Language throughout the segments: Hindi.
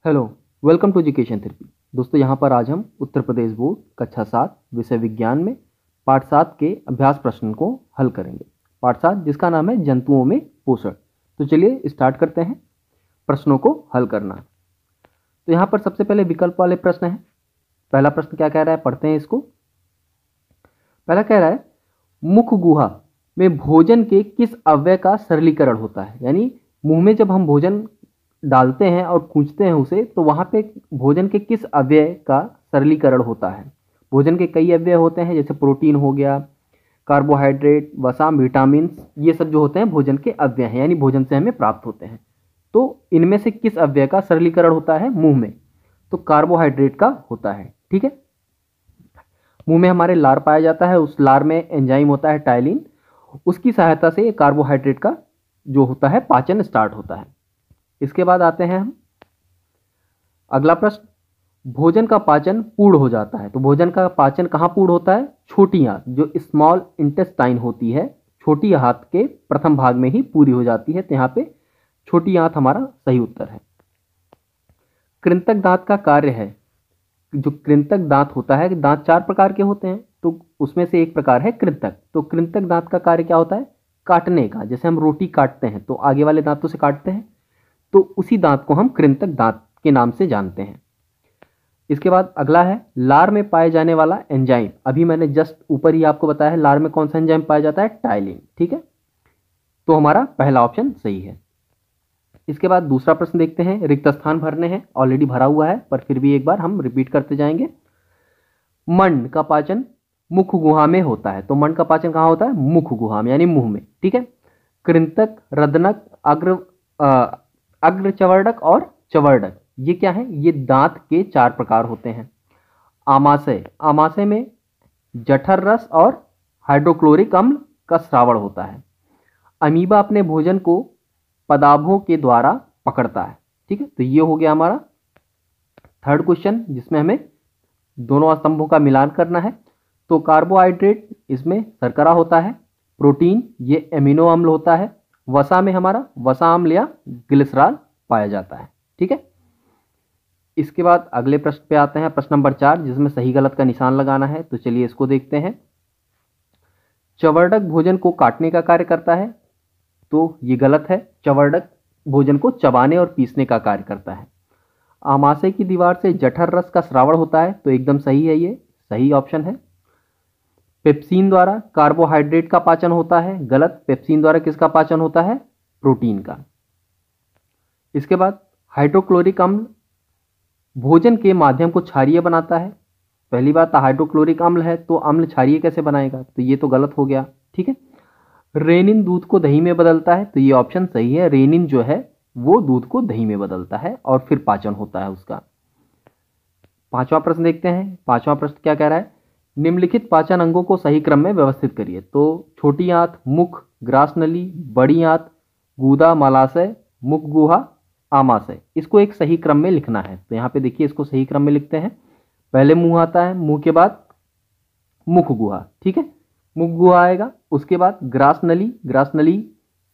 Hello, welcome to education therapy. दोस्तों, यहाँ पर आज हम उत्तर प्रदेश बोर्ड कक्षा 7 विषय विज्ञान में पाठ 7 के अभ्यास प्रश्न को हल करेंगे। पाठ 7 जिसका नाम है जंतुओं में पोषण। तो चलिए स्टार्ट करते हैं प्रश्नों को हल करना। तो यहाँ पर सबसे पहले विकल्प वाले प्रश्न हैं। पहला प्रश्न क्या कह रहा है, पढ़ते हैं इसको। पहला कह रहा है, मुख गुहा में भोजन के किस अवयव का सरलीकरण होता है। यानी मुंह में जब हम भोजन डालते हैं और खींचते हैं उसे, तो वहाँ पे भोजन के किस अवयव का सरलीकरण होता है। भोजन के कई अवयव होते हैं, जैसे प्रोटीन हो गया, कार्बोहाइड्रेट, वसा, विटामिन, ये सब जो होते हैं भोजन के अवयव हैं, यानी भोजन से हमें प्राप्त होते हैं। तो इनमें से किस अवयव का सरलीकरण होता है मुंह में, तो कार्बोहाइड्रेट का होता है। ठीक है, मुंह में हमारे लार पाया जाता है, उस लार में एंजाइम होता है टाइलिन, उसकी सहायता से कार्बोहाइड्रेट का जो होता है पाचन स्टार्ट होता है। इसके बाद आते हैं हम अगला प्रश्न, भोजन का पाचन पूर्ण हो जाता है। तो भोजन का पाचन कहाँ पूर्ण होता है, छोटी आंत जो स्मॉल इंटेस्टाइन होती है, छोटी आंत के प्रथम भाग में ही पूरी हो जाती है। तो यहाँ पे छोटी आंत हमारा सही उत्तर है। कृंतक दांत का कार्य है, जो कृंतक दांत होता है, दांत 4 प्रकार के होते हैं, तो उसमें से एक प्रकार है कृंतक। तो कृंतक दांत का कार्य क्या होता है, काटने का। जैसे हम रोटी काटते हैं तो आगे वाले दांतों से काटते हैं, तो उसी दांत को हम कृंतक दांत के नाम से जानते हैं। इसके बाद अगला है, लार में पाए जाने वाला एंजाइम। अभी मैंने जस्ट ऊपर ही आपको बताया है लार में कौन सा एंजाइम पाया जाता है, टाइलिन। ठीक है, तो हमारा पहला ऑप्शन सही है। इसके बाद दूसरा प्रश्न देखते हैं, रिक्त स्थान भरने हैं, ऑलरेडी भरा हुआ है पर फिर भी एक बार हम रिपीट करते जाएंगे। मंड का पाचन मुख गुहा में होता है। तो मंड का पाचन कहाँ होता है, मुख गुहा में, यानी मुंह में। ठीक है, कृंतक, रदनक, अग्र चवर्डक और चवर्डक, ये क्या है, ये दांत के 4 प्रकार होते हैं। आमाशय, आमाशय में जठर रस और हाइड्रोक्लोरिक अम्ल का श्रावण होता है। अमीबा अपने भोजन को पदार्थों के द्वारा पकड़ता है। ठीक है, तो ये हो गया हमारा थर्ड क्वेश्चन, जिसमें हमें दोनों स्तंभों का मिलान करना है। तो कार्बोहाइड्रेट, इसमें शर्करा होता है। प्रोटीन, ये एमिनो अम्ल होता है। वसा में हमारा वसा अम्ल या ग्लिसरॉल पाया जाता है। ठीक है, इसके बाद अगले प्रश्न पे आते हैं, प्रश्न नंबर 4, जिसमें सही गलत का निशान लगाना है। तो चलिए इसको देखते हैं। चवर्डक भोजन को काटने का कार्य करता है, तो ये गलत है। चवर्डक भोजन को चबाने और पीसने का कार्य करता है। आमाशय की दीवार से जठर रस का श्रावण होता है, तो एकदम सही है, ये सही ऑप्शन है। पेप्सिन द्वारा कार्बोहाइड्रेट का पाचन होता है, गलत। पेप्सिन द्वारा किसका पाचन होता है, प्रोटीन का। इसके बाद हाइड्रोक्लोरिक अम्ल भोजन के माध्यम को क्षारीय बनाता है। पहली बात, हाइड्रोक्लोरिक अम्ल है तो अम्ल क्षारीय कैसे बनाएगा, तो ये तो गलत हो गया। ठीक है, रेनिन दूध को दही में बदलता है, तो ये ऑप्शन सही है। रेनिन जो है वो दूध को दही में बदलता है और फिर पाचन होता है उसका। पांचवा प्रश्न देखते हैं। पांचवा प्रश्न क्या कह रहा है, निम्नलिखित पाचन अंगों को सही क्रम में व्यवस्थित करिए। तो छोटी आंत, मुख, ग्रास नली, बड़ी आंत, गूदा, मलाशय, मुख गुहा, आमाशय, इसको एक सही क्रम में लिखना है। तो यहाँ पे देखिए, इसको सही क्रम में लिखते हैं। पहले मुंह आता है, मुंह के बाद मुख गुहा। ठीक है, मुख गुहा आएगा, उसके बाद ग्रास नली, ग्रास नली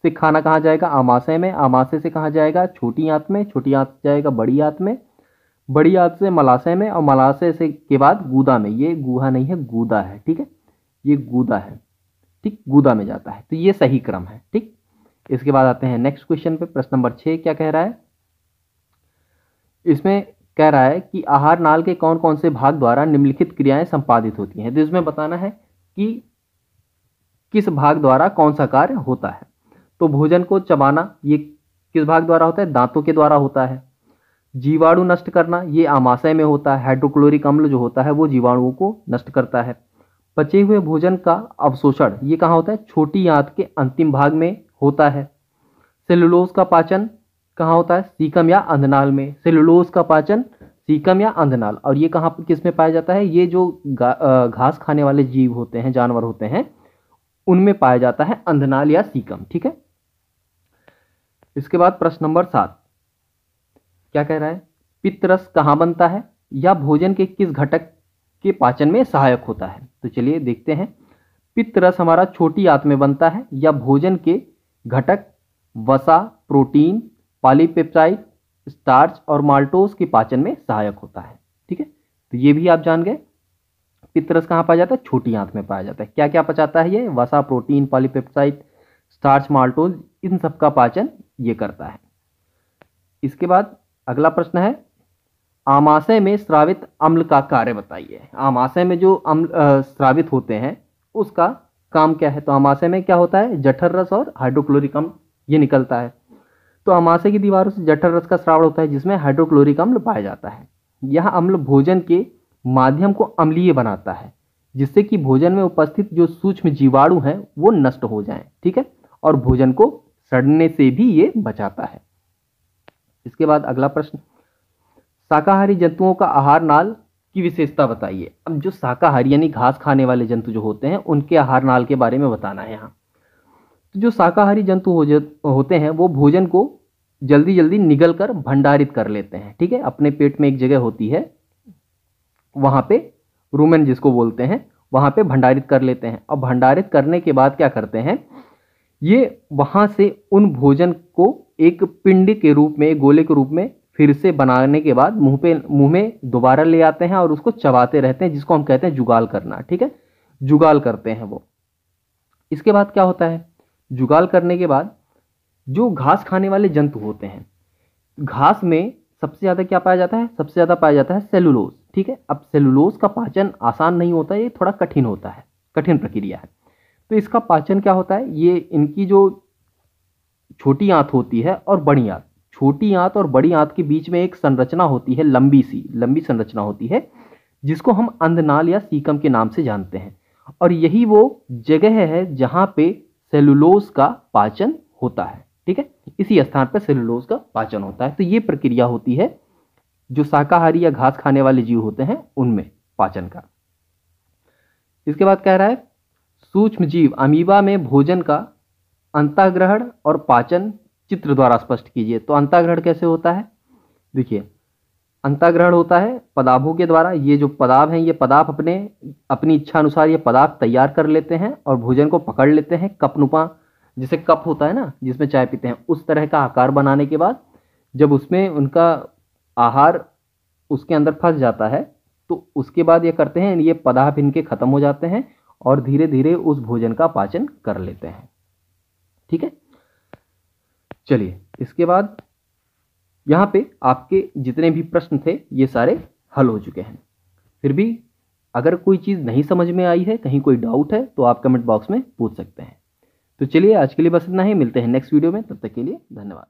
से खाना कहाँ जाएगा, आमाशय में। आमाशय से कहाँ जाएगा, छोटी आंत में। छोटी आंत से जाएगा बड़ी आंत में। बड़ी आंत से मलाशय में, और मलाशय से के बाद गूदा में। ये गुहा नहीं है, गूदा है। ठीक है, ये गूदा है। ठीक, गूदा में जाता है, तो ये सही क्रम है। ठीक, इसके बाद आते हैं नेक्स्ट क्वेश्चन पे। प्रश्न नंबर 6 क्या कह रहा है, इसमें कह रहा है कि आहार नाल के कौन कौन से भाग द्वारा निम्नलिखित क्रियाएं संपादित होती हैं। तो इसमें बताना है कि किस भाग द्वारा कौन सा कार्य होता है। तो भोजन को चबाना, ये किस भाग द्वारा होता है, दांतों के द्वारा होता है। जीवाणु नष्ट करना, ये आमाशय में होता है। हाइड्रोक्लोरिक अम्ल जो होता है वो जीवाणुओं को नष्ट करता है। पचे हुए भोजन का अवशोषण, ये कहाँ होता है, छोटी आंत के अंतिम भाग में होता है। सेलुलोज का पाचन कहाँ होता है, सीकम या अंधनाल में। सेलुलोज का पाचन सीकम या अंधनाल। और ये कहाँ किस में पाया जाता है, ये जो घास खाने वाले जीव होते हैं, जानवर होते हैं, उनमें पाया जाता है अंधनाल या सीकम। ठीक है, इसके बाद प्रश्न नंबर 7 क्या कह रहा है, पित्तरस कहाँ बनता है या भोजन के किस घटक के पाचन में सहायक होता है। तो चलिए देखते हैं। पित्तरस हमारा छोटी आंत में बनता है, या भोजन के घटक वसा, प्रोटीन, पॉलीपेप्टाइड, स्टार्च और माल्टोज के पाचन में सहायक होता है। ठीक है, तो ये भी आप जान गए। पित्तरस कहाँ पाया जाता है? छोटी आंत में पाया जाता है। क्या क्या पचाता है ये? वसा, प्रोटीन, पॉलीपेप्टाइड, स्टार्च, माल्टोज, इन सब का पाचन ये करता है। इसके बाद अगला प्रश्न है, आमाशय में स्रावित अम्ल का कार्य बताइए। आमाशय में जो अम्ल स्रावित होते हैं उसका काम क्या है? तो आमाशय में क्या होता है? जठर रस और हाइड्रोक्लोरिक अम्ल ये निकलता है। तो आमाशय की दीवारों से जठर रस का स्राव होता है जिसमें हाइड्रोक्लोरिक अम्ल पाया जाता है। यह अम्ल भोजन के माध्यम को अम्लीय बनाता है जिससे कि भोजन में उपस्थित जो सूक्ष्म जीवाणु हैं वो नष्ट हो जाएं। ठीक है, और भोजन को सड़ने से भी ये बचाता है। इसके बाद अगला प्रश्न, शाकाहारी जंतुओं का आहार नाल की विशेषता बताइए। अब जो शाकाहारी यानी घास खाने वाले जंतु जो होते हैं उनके आहार नाल के बारे में बताना है यहाँ। तो जो शाकाहारी जंतु होते हैं वो भोजन को जल्दी जल्दी निगल कर भंडारित कर लेते हैं। ठीक है, अपने पेट में एक जगह होती है वहां पे रूमेन जिसको बोलते हैं, वहां पे भंडारित कर लेते हैं। और भंडारित करने के बाद क्या करते हैं, ये वहां से उन भोजन को एक पिंड के रूप में, गोले के रूप में फिर से बनाने के बाद मुंह में दोबारा ले आते हैं और उसको चबाते रहते हैं, जिसको हम कहते हैं जुगाल करना। ठीक है, जुगाल करते हैं वो। इसके बाद क्या होता है, जुगाल करने के बाद जो घास खाने वाले जंतु होते हैं, घास में सबसे ज्यादा क्या पाया जाता है? सबसे ज्यादा पाया जाता है सेलुलोज। ठीक है, अब सेलुलोज का पाचन आसान नहीं होता, ये थोड़ा कठिन होता है, कठिन प्रक्रिया है। तो इसका पाचन क्या होता है, ये इनकी जो छोटी आंत होती है और बड़ी आंत, छोटी आंत और बड़ी आंत के बीच में एक संरचना होती है, लंबी संरचना होती है जिसको हम अंधनाल या सीकम के नाम से जानते हैं। और यही वो जगह है जहां पे सेलुलोज का पाचन होता है। ठीक है, इसी स्थान पर सेलुलोज का पाचन होता है। तो ये प्रक्रिया होती है जो शाकाहारी या घास खाने वाले जीव होते हैं उनमें पाचन का। इसके बाद कह रहा है, सूक्ष्म जीव अमीबा में भोजन का अंतःग्रहण और पाचन चित्र द्वारा स्पष्ट कीजिए। तो अंतःग्रहण कैसे होता है? देखिए, अंतःग्रहण होता है पदार्थों के द्वारा। ये जो पदार्थ हैं, ये पदार्थ अपनी इच्छा अनुसार ये पदार्थ तैयार कर लेते हैं और भोजन को पकड़ लेते हैं। कपनुपा, जैसे कप होता है ना जिसमें चाय पीते हैं, उस तरह का आकार बनाने के बाद जब उसमें उनका आहार उसके अंदर फंस जाता है तो उसके बाद ये करते हैं, ये पदार्थ इनके खत्म हो जाते हैं और धीरे धीरे उस भोजन का पाचन कर लेते हैं। ठीक है, चलिए इसके बाद यहाँ पे आपके जितने भी प्रश्न थे ये सारे हल हो चुके हैं। फिर भी अगर कोई चीज़ नहीं समझ में आई है, कहीं कोई डाउट है, तो आप कमेंट बॉक्स में पूछ सकते हैं। तो चलिए आज के लिए बस इतना ही, मिलते हैं नेक्स्ट वीडियो में, तब तक के लिए धन्यवाद।